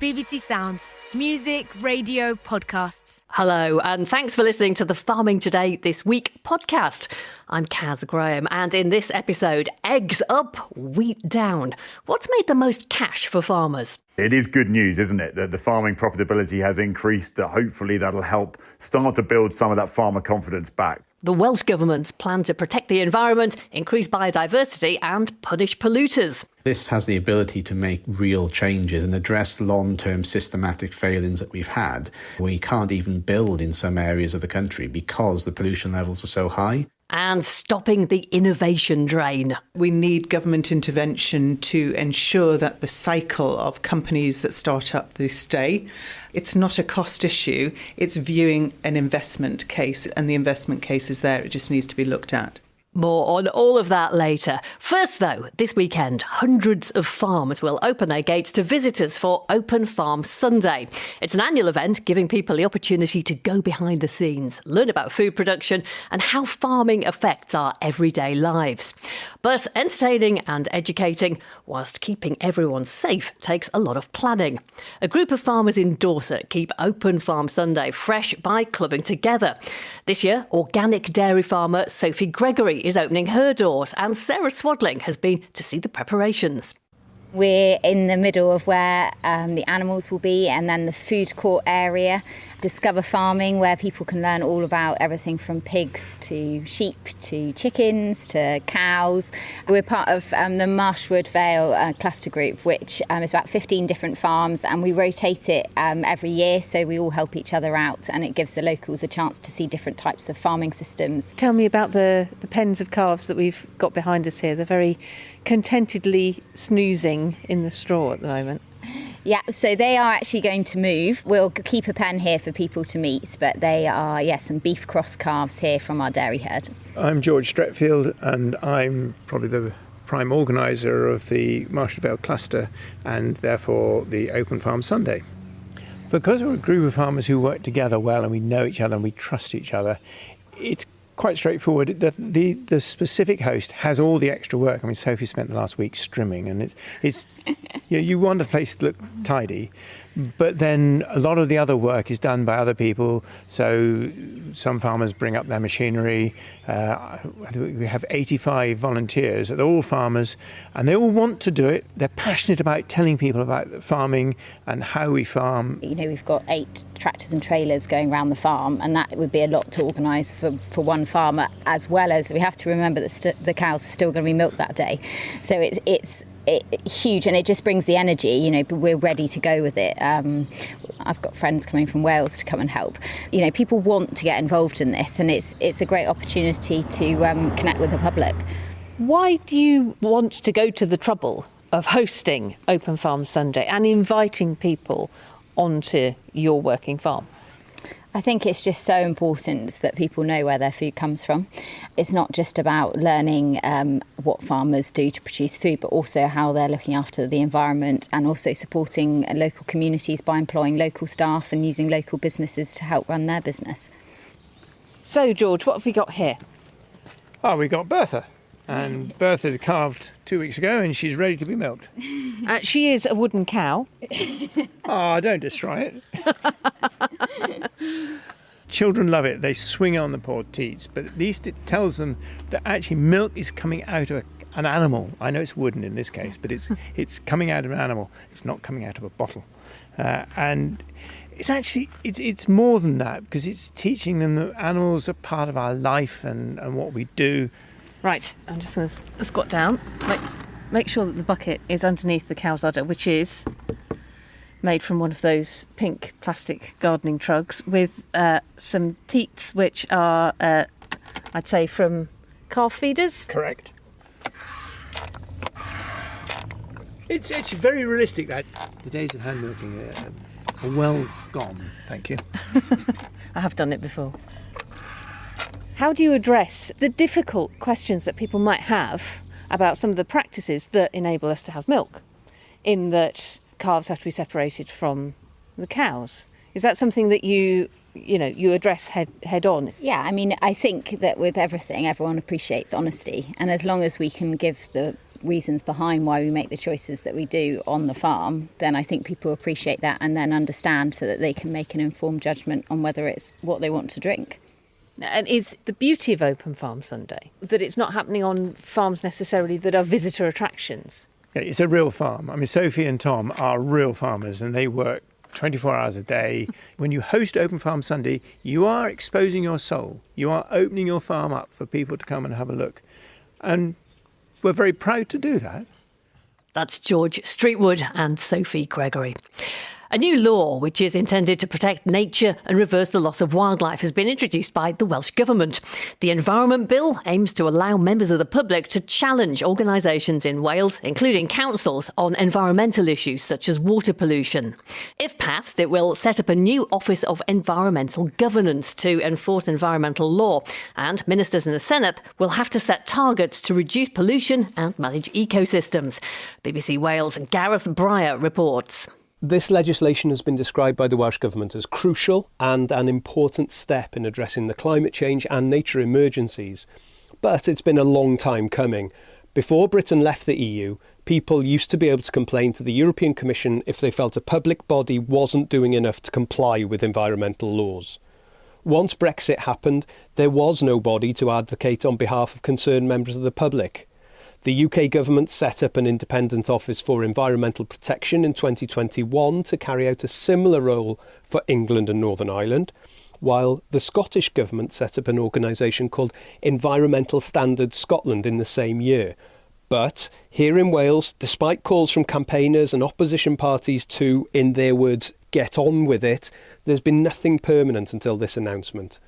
BBC Sounds. Music, radio, podcasts. Hello, and thanks for listening to the Farming Today This Week podcast. I'm Kaz Graham, and in this episode, eggs up, wheat down. What's made the most cash for farmers? It is good news, isn't it, that the farming profitability has increased, that hopefully that'll help start to build some of that farmer confidence back. The Welsh Government's plan to protect the environment, increase biodiversity and punish polluters. This has the ability to make real changes and address long-term systematic failings that we've had. We can't even build in some areas of the country because the pollution levels are so high. And stopping the innovation drain. We need government intervention to ensure that the cycle of companies that start up, they stay. It's not a cost issue, it's viewing an investment case, and the investment case is there, it just needs to be looked at. More on all of that later. First, though, this weekend, hundreds of farms will open their gates to visitors for Open Farm Sunday. It's an annual event giving people the opportunity to go behind the scenes, learn about food production and how farming affects our everyday lives. But entertaining and educating, whilst keeping everyone safe, takes a lot of planning. A group of farmers in Dorset keep Open Farm Sunday fresh by clubbing together. This year, organic dairy farmer Sophie Gregory is opening her doors, and Sarah Swadling has been to see the preparations. We're in the middle of where the animals will be, and then the food court area, Discover Farming, where people can learn all about everything from pigs to sheep to chickens to cows. We're part of the Marshwood Vale cluster group, which is about 15 different farms, and we rotate it every year, so we all help each other out, and it gives the locals a chance to see different types of farming systems. Tell me about the pens of calves that we've got behind us here. They're very contentedly snoozing in the straw at the moment. Yeah, so they are actually going to move. We'll keep a pen here for people to meet, but they are, some beef cross calves here from our dairy herd. I'm George Stretfield, and I'm probably the prime organiser of the Marshwood Vale cluster and therefore the Open Farm Sunday. Because we're a group of farmers who work together well and we know each other and we trust each other, it's quite straightforward. The specific host has all the extra work. I mean, Sophie spent the last week strimming, and it's you want the place to look tidy, but then a lot of the other work is done by other people. So some farmers bring up their machinery. We have 85 volunteers. They're all farmers, and they all want to do it. They're passionate about telling people about farming and how we farm. We've got 8 tractors and trailers going around the farm, and that would be a lot to organise for one farmer, as well as we have to remember that the cows are still going to be milked that day. So it's huge, and it just brings the energy, but we're ready to go with it. I've got friends coming from Wales to come and help. People want to get involved in this, and it's a great opportunity to connect with the public. Why do you want to go to the trouble of hosting Open Farm Sunday and inviting people onto your working farm? I think it's just so important that people know where their food comes from. It's not just about learning what farmers do to produce food, but also how they're looking after the environment and also supporting local communities by employing local staff and using local businesses to help run their business. So, George, what have we got here? We got Bertha. And Bertha's calved 2 weeks ago, and she's ready to be milked. She is a wooden cow. Don't destroy it. Children love it. They swing on the poor teats, but at least it tells them that actually milk is coming out of an animal. I know it's wooden in this case, but it's coming out of an animal. It's not coming out of a bottle. And it's actually, it's more than that, because it's teaching them that animals are part of our life and what we do. Right, I'm just going to squat down. Make sure that the bucket is underneath the cow's udder, which is made from one of those pink plastic gardening trugs with some teats, which are, I'd say, from calf feeders. Correct. It's very realistic, that the days of hand milking are well gone, thank you. I have done it before. How do you address the difficult questions that people might have about some of the practices that enable us to have milk, in that calves have to be separated from the cows? Is that something that you address head on? Yeah, I mean, I think that with everything, everyone appreciates honesty. And as long as we can give the reasons behind why we make the choices that we do on the farm, then I think people appreciate that and then understand so that they can make an informed judgment on whether it's what they want to drink. And is the beauty of Open Farm Sunday that it's not happening on farms necessarily that are visitor attractions? Yeah, it's a real farm. I mean, Sophie and Tom are real farmers and they work 24 hours a day. When you host Open Farm Sunday, you are exposing your soul. You are opening your farm up for people to come and have a look. And we're very proud to do that. That's George Streetwood and Sophie Gregory. A new law which is intended to protect nature and reverse the loss of wildlife has been introduced by the Welsh Government. The Environment Bill aims to allow members of the public to challenge organisations in Wales, including councils, on environmental issues such as water pollution. If passed, it will set up a new Office of Environmental Governance to enforce environmental law, and ministers in the Senate will have to set targets to reduce pollution and manage ecosystems. BBC Wales' Gareth Breyer reports. This legislation has been described by the Welsh Government as crucial and an important step in addressing the climate change and nature emergencies. But it's been a long time coming. Before Britain left the EU, people used to be able to complain to the European Commission if they felt a public body wasn't doing enough to comply with environmental laws. Once Brexit happened, there was no body to advocate on behalf of concerned members of the public. The UK government set up an independent office for environmental protection in 2021 to carry out a similar role for England and Northern Ireland, while the Scottish government set up an organisation called Environmental Standards Scotland in the same year. But here in Wales, despite calls from campaigners and opposition parties to, in their words, get on with it, there's been nothing permanent until this announcement.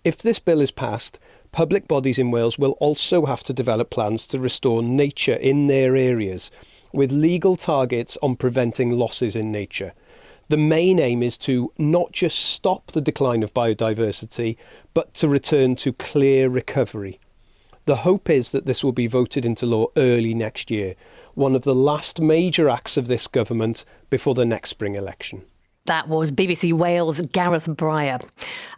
If this bill is passed, public bodies in Wales will also have to develop plans to restore nature in their areas, with legal targets on preventing losses in nature. The main aim is to not just stop the decline of biodiversity, but to return to clear recovery. The hope is that this will be voted into law early next year, one of the last major acts of this government before the next spring election. That was BBC Wales' Gareth Breyer.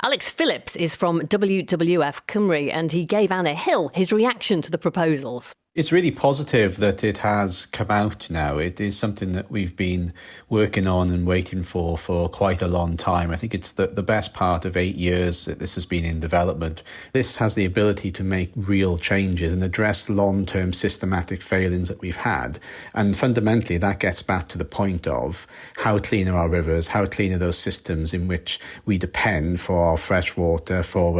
Alex Phillips is from WWF Cymru and he gave Anna Hill his reaction to the proposals. It's really positive that it has come out now. It is something that we've been working on and waiting for quite a long time. I think it's the best part of 8 years that this has been in development. This has the ability to make real changes and address long-term systematic failings that we've had. And fundamentally, that gets back to the point of how clean are our rivers, how clean are those systems in which we depend for our fresh water, for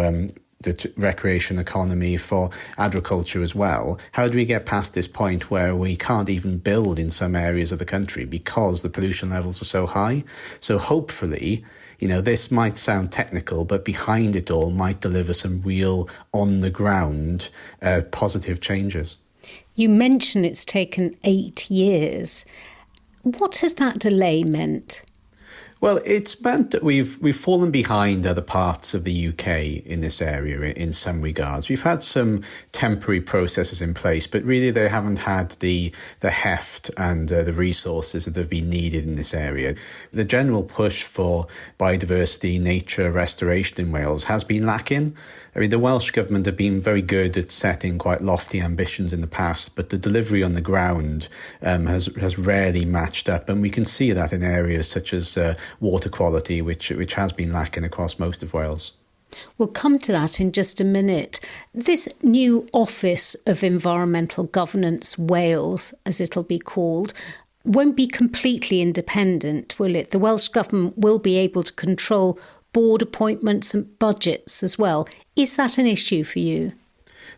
the recreation economy, for agriculture as well. How do we get past this point where we can't even build in some areas of the country because the pollution levels are so high? So hopefully, this might sound technical, but behind it all might deliver some real on-the-ground positive changes. You mentioned it's taken 8 years. What has that delay meant? Well, it's meant that we've fallen behind other parts of the UK in this area in some regards. We've had some temporary processes in place, but really they haven't had the heft and the resources that have been needed in this area. The general push for biodiversity, nature restoration in Wales has been lacking. I mean, the Welsh Government have been very good at setting quite lofty ambitions in the past, but the delivery on the ground has rarely matched up. And we can see that in areas such as water quality, which has been lacking across most of Wales. We'll come to that in just a minute. This new Office of Environmental Governance Wales, as it'll be called, won't be completely independent, will it? The Welsh Government will be able to control board appointments and budgets as well. Is that an issue for you?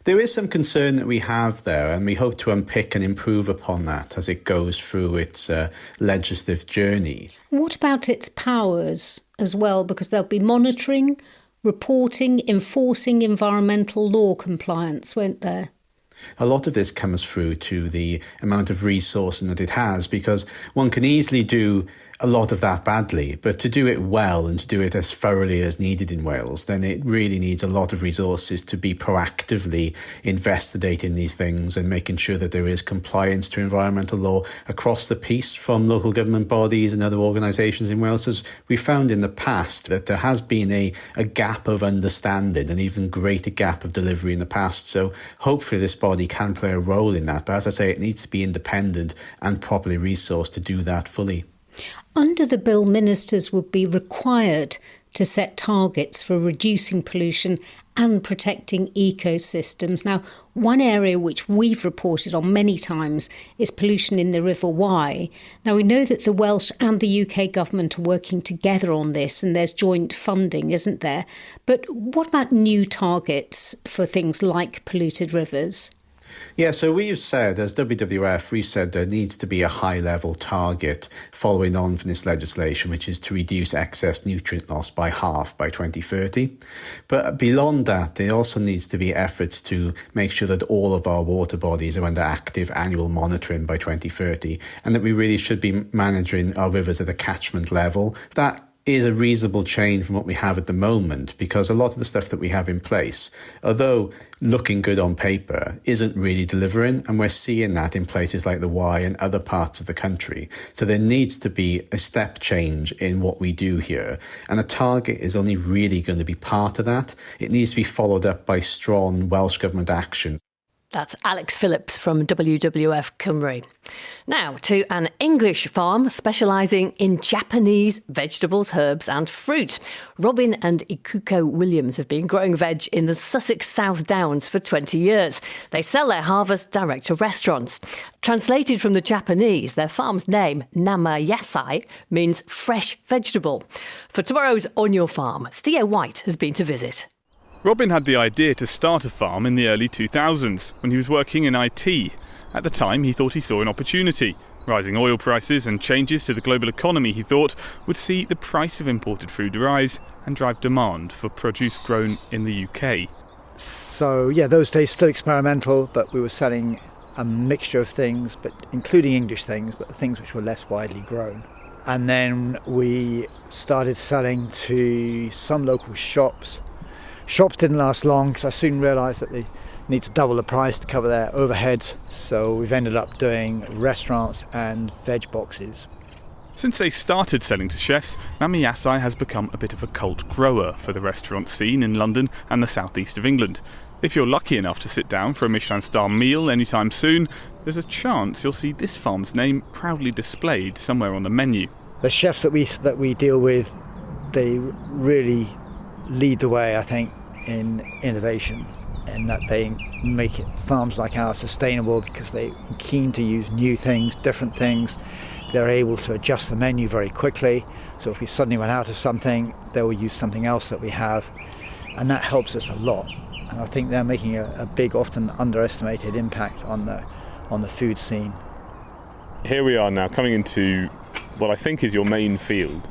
There is some concern that we have there, and we hope to unpick and improve upon that as it goes through its legislative journey. What about its powers as well? Because there'll be monitoring, reporting, enforcing environmental law compliance, won't there? A lot of this comes through to the amount of resourcing that it has, because one can easily do a lot of that badly. But to do it well and to do it as thoroughly as needed in Wales, then it really needs a lot of resources to be proactively investigating these things and making sure that there is compliance to environmental law across the piece from local government bodies and other organisations in Wales. As we found in the past that there has been a gap of understanding, an even greater gap of delivery in the past. So hopefully this body can play a role in that. But as I say, it needs to be independent and properly resourced to do that fully. Under the bill, ministers would be required to set targets for reducing pollution and protecting ecosystems. Now, one area which we've reported on many times is pollution in the River Wye. Now, we know that the Welsh and the UK government are working together on this, and there's joint funding, isn't there? But what about new targets for things like polluted rivers? Yeah, so we've said, as WWF, we've said there needs to be a high-level target following on from this legislation, which is to reduce excess nutrient loss by half by 2030. But beyond that, there also needs to be efforts to make sure that all of our water bodies are under active annual monitoring by 2030, and that we really should be managing our rivers at a catchment level. That is a reasonable change from what we have at the moment, because a lot of the stuff that we have in place, although looking good on paper, isn't really delivering, and we're seeing that in places like the Wye and other parts of the country. So there needs to be a step change in what we do here, and a target is only really going to be part of that. It needs to be followed up by strong Welsh Government action. That's Alex Phillips from WWF Cymru. Now to an English farm specialising in Japanese vegetables, herbs and fruit. Robin and Ikuko Williams have been growing veg in the Sussex South Downs for 20 years. They sell their harvest direct to restaurants. Translated from the Japanese, their farm's name, Nama Yasai, means fresh vegetable. For tomorrow's On Your Farm, Theo White has been to visit. Robin had the idea to start a farm in the early 2000s when he was working in IT. At the time, he thought he saw an opportunity. Rising oil prices and changes to the global economy, he thought, would see the price of imported food rise and drive demand for produce grown in the UK. So, yeah, those days still experimental, but we were selling a mixture of things, but including English things, but things which were less widely grown. And then we started selling to some local shops. Shops didn't last long because I soon realised that they need to double the price to cover their overheads. So we've ended up doing restaurants and veg boxes. Since they started selling to chefs, Nama Yasai has become a bit of a cult grower for the restaurant scene in London and the southeast of England. If you're lucky enough to sit down for a Michelin-star meal anytime soon, there's a chance you'll see this farm's name proudly displayed somewhere on the menu. The chefs that we deal with, they really lead the way, I think, in innovation, and that they make farms like ours sustainable because they're keen to use new things, different things. They're able to adjust the menu very quickly. So if we suddenly run out of something, they will use something else that we have, and that helps us a lot. And I think they're making a big, often underestimated impact on the food scene. Here we are now coming into what I think is your main field.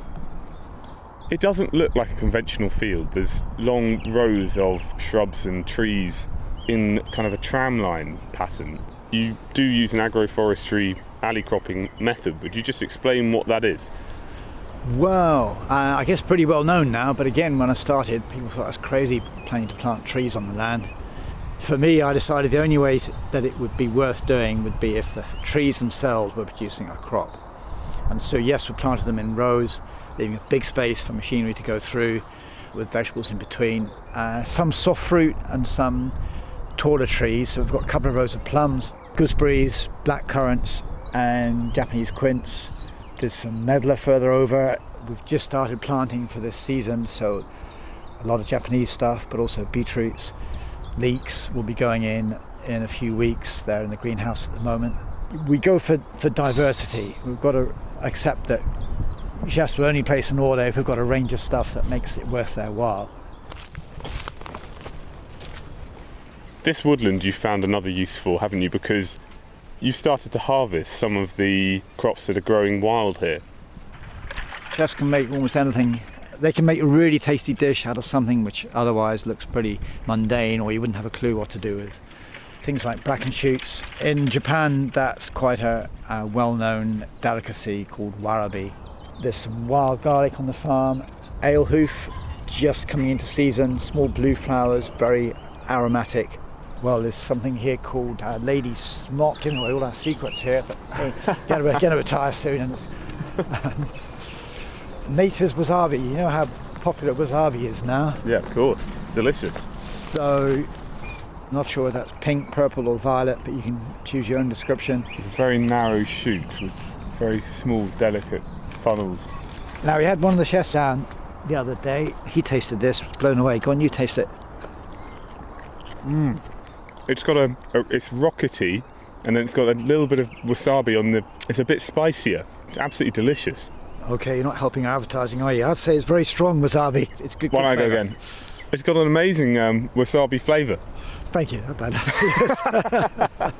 It doesn't look like a conventional field. There's long rows of shrubs and trees in kind of a tramline pattern. You do use an agroforestry alley cropping method. Would you just explain what that is? Well, I guess pretty well known now, but again, when I started, people thought I was crazy planning to plant trees on the land. For me, I decided the only way that it would be worth doing would be if the trees themselves were producing a crop. And so yes, we planted them in rows, leaving a big space for machinery to go through with vegetables in between. Some soft fruit and some taller trees. So we've got a couple of rows of plums, gooseberries, blackcurrants and Japanese quince. There's some medlar further over. We've just started planting for this season, so a lot of Japanese stuff, but also beetroots. Leeks will be going in a few weeks. They're in the greenhouse at the moment. We go for diversity. We've got to accept that chefs will only place an order if we've got a range of stuff that makes it worth their while. This woodland you found another use for, haven't you? Because you started to harvest some of the crops that are growing wild here. Chefs can make almost anything. They can make a really tasty dish out of something which otherwise looks pretty mundane or you wouldn't have a clue what to do with. Things like bracken shoots. In Japan, that's quite a well-known delicacy called warabi. There's some wild garlic on the farm, ale hoof, just coming into season, small blue flowers, very aromatic. Well, there's something here called Lady Smock, giving away all our secrets here, but hey, gonna retire soon. And Nature's wasabi, you know how popular wasabi is now? Yeah, of course. Delicious. So, not sure if that's pink, purple or violet, but you can choose your own description. It's a very narrow shoot with very small, delicate funnels. Now, we had one of the chefs down the other day. He tasted this, was blown away. Go on, you taste it. It's got it's rockety, and then it's got a little bit of wasabi on the. It's a bit spicier. It's absolutely delicious. Okay, you're not helping our advertising, are you? I'd say it's very strong wasabi. It's good. Why don't I go again? It's got an amazing wasabi flavour. Thank you. Not bad.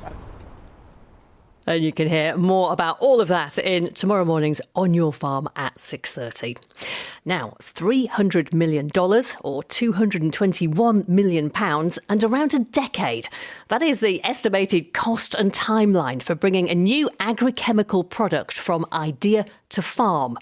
And you can hear more about all of that in tomorrow morning's On Your Farm at 6:30. Now, $300 million or £221 million and around a decade. That is the estimated cost and timeline for bringing a new agri-chemical product from idea to farm.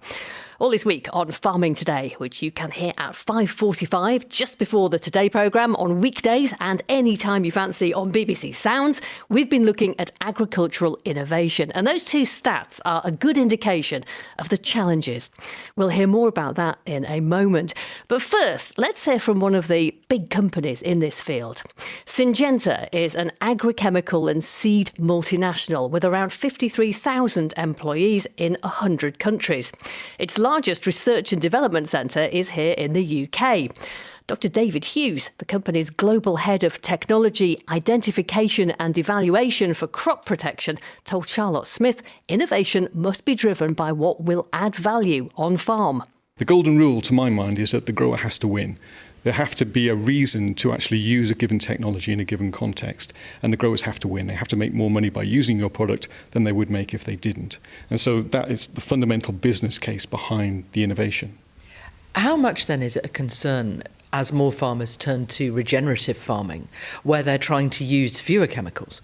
All this week on Farming Today, which you can hear at 5:45 just before the Today programme on weekdays and any time you fancy on BBC Sounds, we've been looking at agricultural innovation. And those two stats are a good indication of the challenges. We'll hear more about that in a moment. But first, let's hear from one of the big companies in this field. Syngenta is an agri-chemical and seed multinational with around 53,000 employees in 100 countries. Its largest research and development centre is here in the UK. Dr. David Hughes, the company's global head of technology, identification and evaluation for crop protection, told Charlotte Smith innovation must be driven by what will add value on farm. The golden rule, to my mind, is that the grower has to win. There have to be a reason to actually use a given technology in a given context, and the growers have to win. They have to make more money by using your product than they would make if they didn't. And so that is the fundamental business case behind the innovation. How much then is it a concern as more farmers turn to regenerative farming, where they're trying to use fewer chemicals?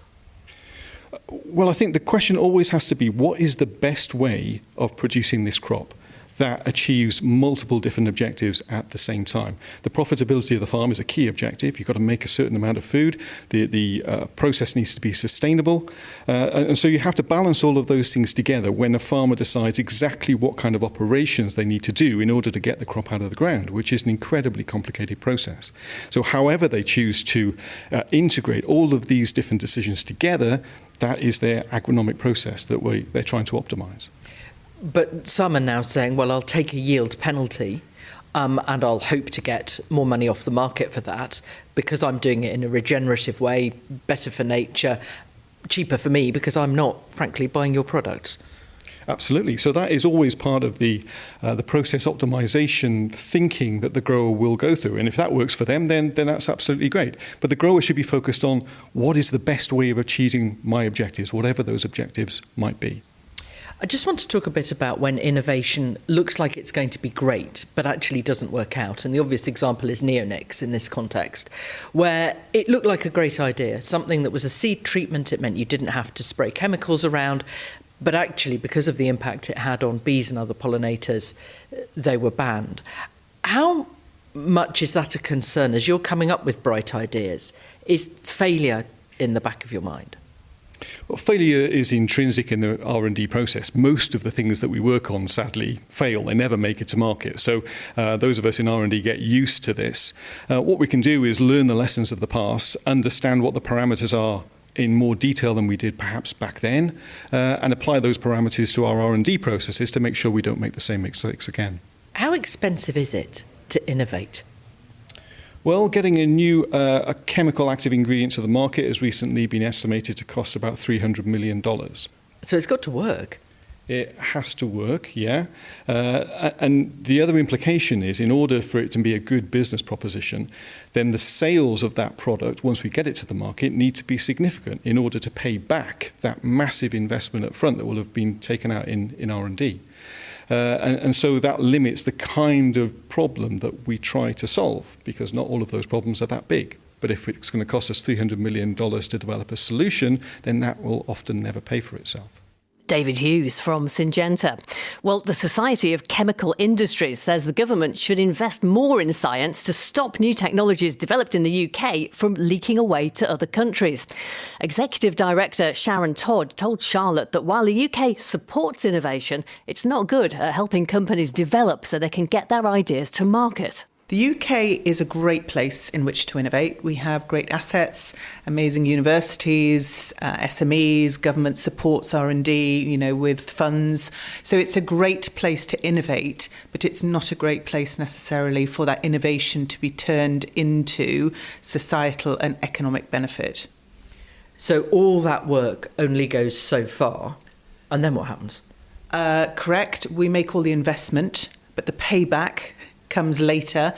Well, I think the question always has to be, what is the best way of producing this crop that achieves multiple different objectives at the same time? The profitability of the farm is a key objective. You've got to make a certain amount of food. The process needs to be sustainable. And so you have to balance all of those things together when a farmer decides exactly what kind of operations they need to do in order to get the crop out of the ground, which is an incredibly complicated process. So however they choose to integrate all of these different decisions together, that is their agronomic process that they're trying to optimize. But some are now saying, well, I'll take a yield penalty and I'll hope to get more money off the market for that because I'm doing it in a regenerative way, better for nature, cheaper for me because I'm not, frankly, buying your products. Absolutely. So that is always part of the process optimization thinking that the grower will go through. And if that works for them, then that's absolutely great. But the grower should be focused on what is the best way of achieving my objectives, whatever those objectives might be. I just want to talk a bit about when innovation looks like it's going to be great, but actually doesn't work out. And the obvious example is neonics in this context, where it looked like a great idea, something that was a seed treatment. It meant you didn't have to spray chemicals around, but actually because of the impact it had on bees and other pollinators, they were banned. How much is that a concern as you're coming up with bright ideas? Is failure in the back of your mind? Well, failure is intrinsic in the R&D process. Most of the things that we work on, sadly, fail. They never make it to market. So those of us in R&D get used to this. What we can do is learn the lessons of the past, understand what the parameters are in more detail than we did perhaps back then, and apply those parameters to our R&D processes to make sure we don't make the same mistakes again. How expensive is it to innovate? Well, getting a new chemical active ingredient to the market has recently been estimated to cost about $300 million. So it's got to work. It has to work, yeah. And the other implication is, in order for it to be a good business proposition, then the sales of that product, once we get it to the market, need to be significant in order to pay back that massive investment up front that will have been taken out in R&D. And so that limits the kind of problem that we try to solve, because not all of those problems are that big. But if it's going to cost us $300 million to develop a solution, then that will often never pay for itself. David Hughes from Syngenta. Well, the Society of Chemical Industries says the government should invest more in science to stop new technologies developed in the UK from leaking away to other countries. Executive Director Sharon Todd told Charlotte that while the UK supports innovation, it's not good at helping companies develop so they can get their ideas to market. The UK is a great place in which to innovate. We have great assets, amazing universities, SMEs, government supports R&D, with funds. So it's a great place to innovate, but it's not a great place necessarily for that innovation to be turned into societal and economic benefit. So all that work only goes so far, and then what happens? Correct. We make all the investment, but the payback comes later,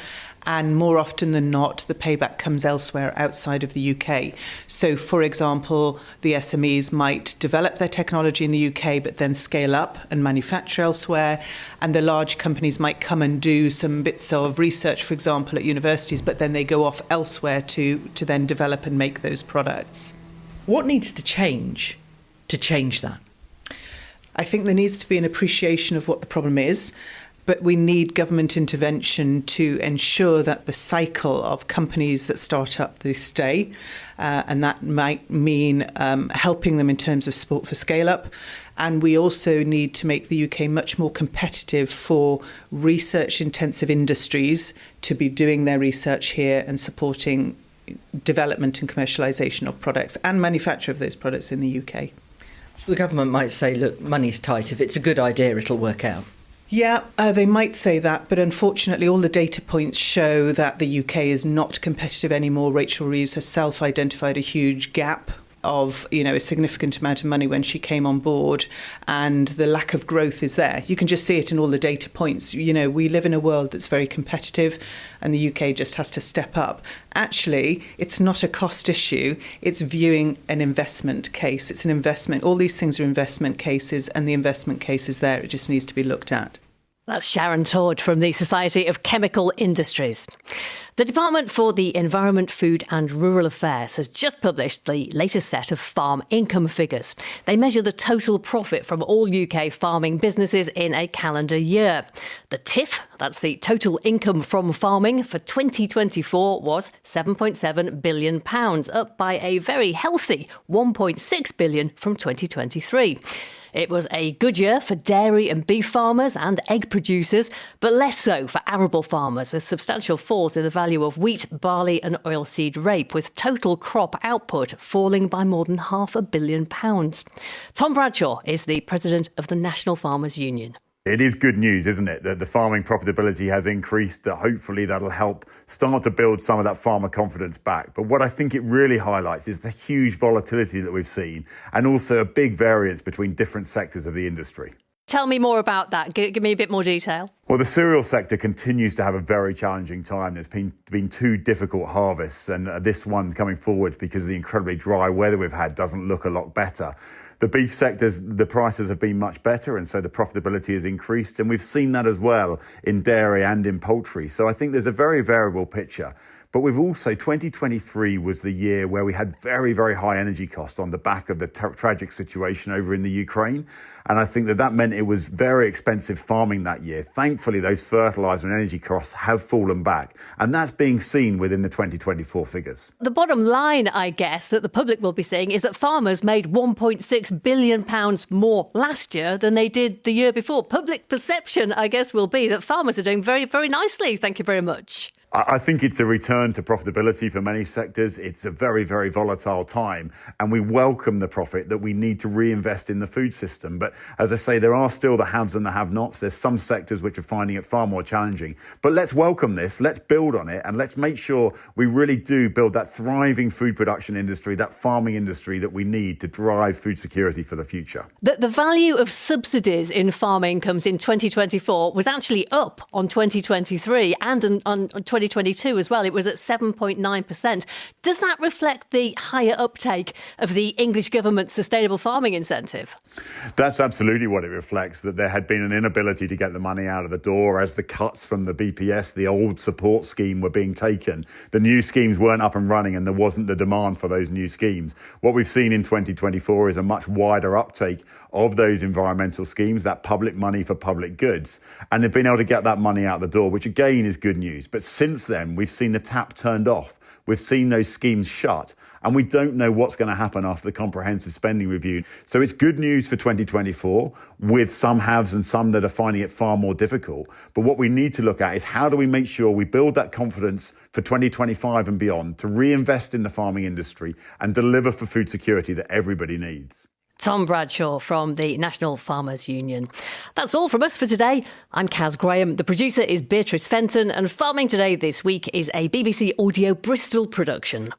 and more often than not, the payback comes elsewhere outside of the UK. So, for example, the SMEs might develop their technology in the UK, but then scale up and manufacture elsewhere. And the large companies might come and do some bits of research, for example, at universities, but then they go off elsewhere to then develop and make those products. What needs to change that? I think there needs to be an appreciation of what the problem is. But we need government intervention to ensure that the cycle of companies that start up, they stay. And that might mean helping them in terms of support for scale-up. And we also need to make the UK much more competitive for research-intensive industries to be doing their research here and supporting development and commercialisation of products and manufacture of those products in the UK. The government might say, look, money's tight. If it's a good idea, it'll work out. Yeah, they might say that, but unfortunately all the data points show that the UK is not competitive anymore. Rachel Reeves herself identified a huge gap of, a significant amount of money when she came on board, and the lack of growth is there. You can just see it in all the data points. We live in a world that's very competitive, and the UK just has to step up. Actually, it's not a cost issue. It's viewing an investment case. It's an investment. All these things are investment cases, and the investment case is there. It just needs to be looked at. That's Sharon Todd from the Society of Chemical Industries. The Department for the Environment, Food and Rural Affairs has just published the latest set of farm income figures. They measure the total profit from all UK farming businesses in a calendar year. The TIF, that's the total income from farming, for 2024 was £7.7 billion, up by a very healthy £1.6 billion from 2023. It was a good year for dairy and beef farmers and egg producers, but less so for arable farmers, with substantial falls in the value of wheat, barley and oilseed rape, with total crop output falling by more than £500 million. Tom Bradshaw is the president of the National Farmers Union. It is good news, isn't it, that the farming profitability has increased, that hopefully that'll help start to build some of that farmer confidence back. But what I think it really highlights is the huge volatility that we've seen, and also a big variance between different sectors of the industry. Tell me more about that. Give me a bit more detail. Well, the cereal sector continues to have a very challenging time. There's been two difficult harvests, and this one coming forward because of the incredibly dry weather we've had doesn't look a lot better. The beef sectors, the prices have been much better, and so the profitability has increased. And we've seen that as well in dairy and in poultry. So I think there's a very variable picture. But we've also, 2023 was the year where we had very, very high energy costs on the back of the tragic situation over in the Ukraine. And I think that meant it was very expensive farming that year. Thankfully, those fertiliser and energy costs have fallen back. And that's being seen within the 2024 figures. The bottom line, I guess, that the public will be seeing is that farmers made £1.6 billion more last year than they did the year before. Public perception, I guess, will be that farmers are doing very, very nicely. Thank you very much. I think it's a return to profitability for many sectors. It's a very, very volatile time, and we welcome the profit that we need to reinvest in the food system. But as I say, there are still the haves and the have-nots. There's some sectors which are finding it far more challenging. But let's welcome this, let's build on it, and let's make sure we really do build that thriving food production industry, that farming industry that we need to drive food security for the future. The value of subsidies in farm incomes in 2024 was actually up on 2023 and on 2022 as well, it was at 7.9%. Does that reflect the higher uptake of the English government's sustainable farming incentive? That's absolutely what it reflects, that there had been an inability to get the money out of the door as the cuts from the BPS, the old support scheme, were being taken. The new schemes weren't up and running and there wasn't the demand for those new schemes. What we've seen in 2024 is a much wider uptake of those environmental schemes, that public money for public goods. And they've been able to get that money out the door, which again is good news. But since then, we've seen the tap turned off. We've seen those schemes shut. And we don't know what's going to happen after the comprehensive spending review. So it's good news for 2024, with some haves and some that are finding it far more difficult. But what we need to look at is how do we make sure we build that confidence for 2025 and beyond to reinvest in the farming industry and deliver for food security that everybody needs. Tom Bradshaw from the National Farmers Union. That's all from us for today. I'm Kaz Graham. The producer is Beatrice Fenton, and Farming Today this week is a BBC Audio Bristol production.